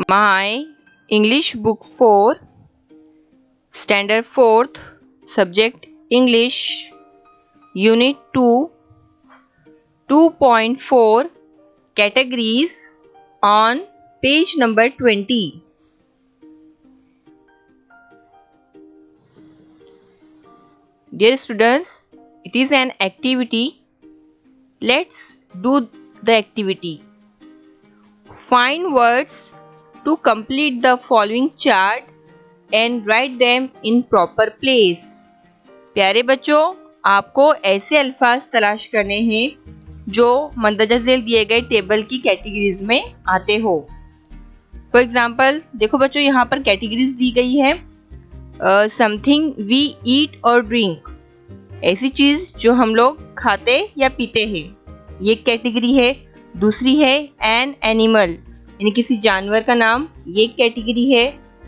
My English book 4, Standard 4th, Subject English, Unit 2, 2.4, Categories, on page number 20. Dear students, it is an activity. Let's do the activity. Find words to complete the following chart and write them in proper place. प्यारे बच्चों, आपको ऐसे अल्फाज तलाश करने हैं जो मंदरजा झेल दिए गए टेबल की कैटेगरीज में आते हो। फॉर एग्जाम्पल देखो बच्चों, यहाँ पर कैटेगरीज दी गई है। समथिंग वी ईट और ड्रिंक, ऐसी चीज जो हम लोग खाते या पीते हैं, ये कैटेगरी है। दूसरी है एन एनिमल, यानी किसी जानवर का नाम, ये कैटेगरी है।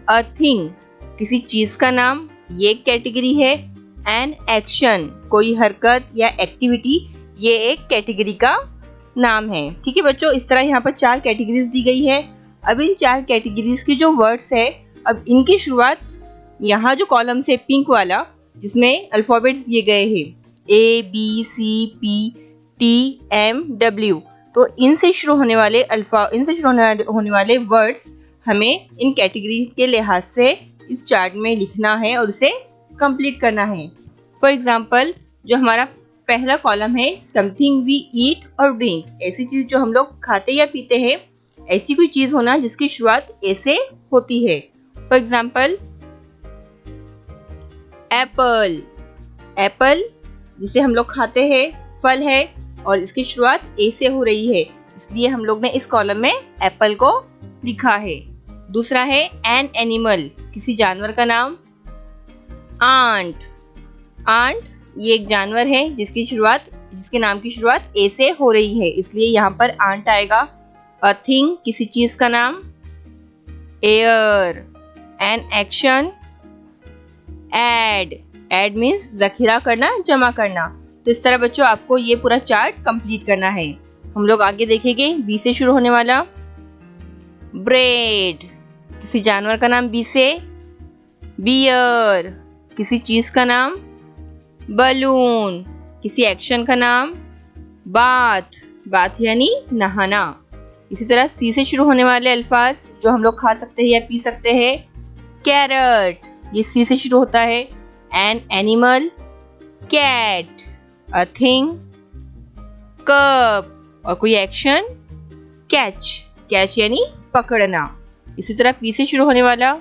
अ थिंग, किसी चीज का नाम, ये कैटेगरी है। एन एक्शन, कोई हरकत या एक्टिविटी, ये एक कैटेगरी का नाम है। ठीक है बच्चों, इस तरह यहाँ पर 4 कैटेगरीज दी गई है। अब इन 4 कैटेगरीज के जो वर्ड्स है, अब इनकी शुरुआत यहाँ जो कॉलम से पिंक वाला, जिसमें अल्फाबेट्स दिए गए हैं A B C P T M W, तो इनसे शुरू होने वाले वर्ड्स हमें इन कैटेगरी के लिहाज से इस चार्ट में लिखना है और उसे कंप्लीट करना है। फॉर एग्जाम्पल, जो हमारा पहला कॉलम है समथिंग वी ईट और ड्रिंक, ऐसी चीज जो हम लोग खाते या पीते हैं, ऐसी कोई चीज होना जिसकी शुरुआत ए से होती है। फॉर एग्जाम्पल एप्पल, एप्पल जिसे हम लोग खाते हैं, फल है और इसकी शुरुआत ए से हो रही है, इसलिए हम लोग ने इस कॉलम में एप्पल को लिखा है। दूसरा है एन एनिमल, किसी जानवर का नाम। आंट, आंट ये एक जानवर है जिसके नाम की शुरुआत ए से हो रही है, इसलिए यहाँ पर आंट आएगा। अ थिंग, किसी चीज का नाम। Air, an action. Add, add means जखीरा करना, जमा करना। तो इस तरह बच्चों आपको ये पूरा चार्ट कंप्लीट करना है। हम लोग आगे देखेंगे बी से शुरू होने वाला। ब्रेड, किसी जानवर का नाम बी से। बियर, किसी चीज का नाम। बलून, किसी एक्शन का नाम। बाथ, बाथ यानी नहाना। इसी तरह सी से शुरू होने वाले अल्फाज जो हम लोग खा सकते हैं या पी सकते हैं। कैरट, ये सी से शुरू होता है। An animal. Cat, a thing. Cup, और कोई एक्शन। कैच, कैच यानी पकड़ना। इसी तरह पी से शुरू होने वाला।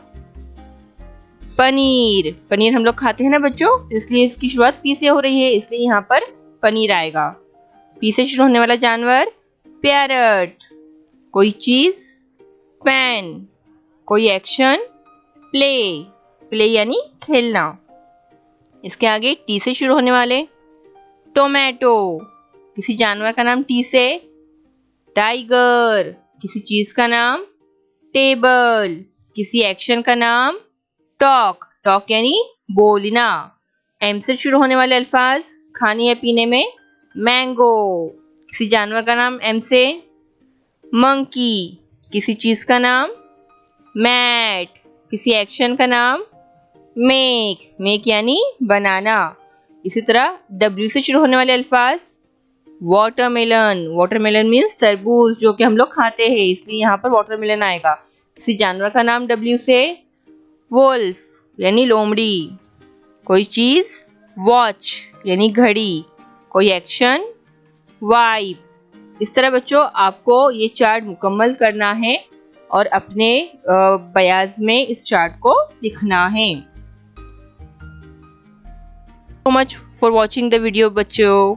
पनीर, पनीर हम लोग खाते हैं ना बच्चों, इसलिए इसकी शुरुआत पी से हो रही है, इसलिए यहाँ पर पनीर आएगा। पी से शुरू होने वाला जानवर पैरट, कोई चीज। पेन, कोई एक्शन। प्ले, प्ले यानी खेलना। इसके आगे टी से शुरू होने वाले। टोमेटो, किसी जानवर का नाम टी से। टाइगर, किसी चीज का नाम। टेबल, किसी एक्शन का नाम। टॉक, टॉक यानी बोलना। एम से शुरू होने वाले अल्फाज खाने या पीने में। मैंगो, किसी जानवर का नाम एम से। मंकी, किसी चीज का नाम। मैट, किसी एक्शन का नाम। मेक, मेक यानी बनाना। इसी तरह डब्ल्यू से शुरू होने वाले अल्फाज। वाटरमेलन, वाटरमेलन मीन्स तरबूज जो कि हम लोग खाते हैं, इसलिए यहाँ पर वाटरमेलन आएगा। किसी जानवर का नाम डब्ल्यू से। वुल्फ यानी लोमड़ी, कोई चीज। वॉच यानी घड़ी, कोई एक्शन। वाइप। इस तरह बच्चों आपको ये चार्ट मुकम्मल करना है और अपने बयाज में इस चार्ट को लिखना है। So much for watching the video बच्चों।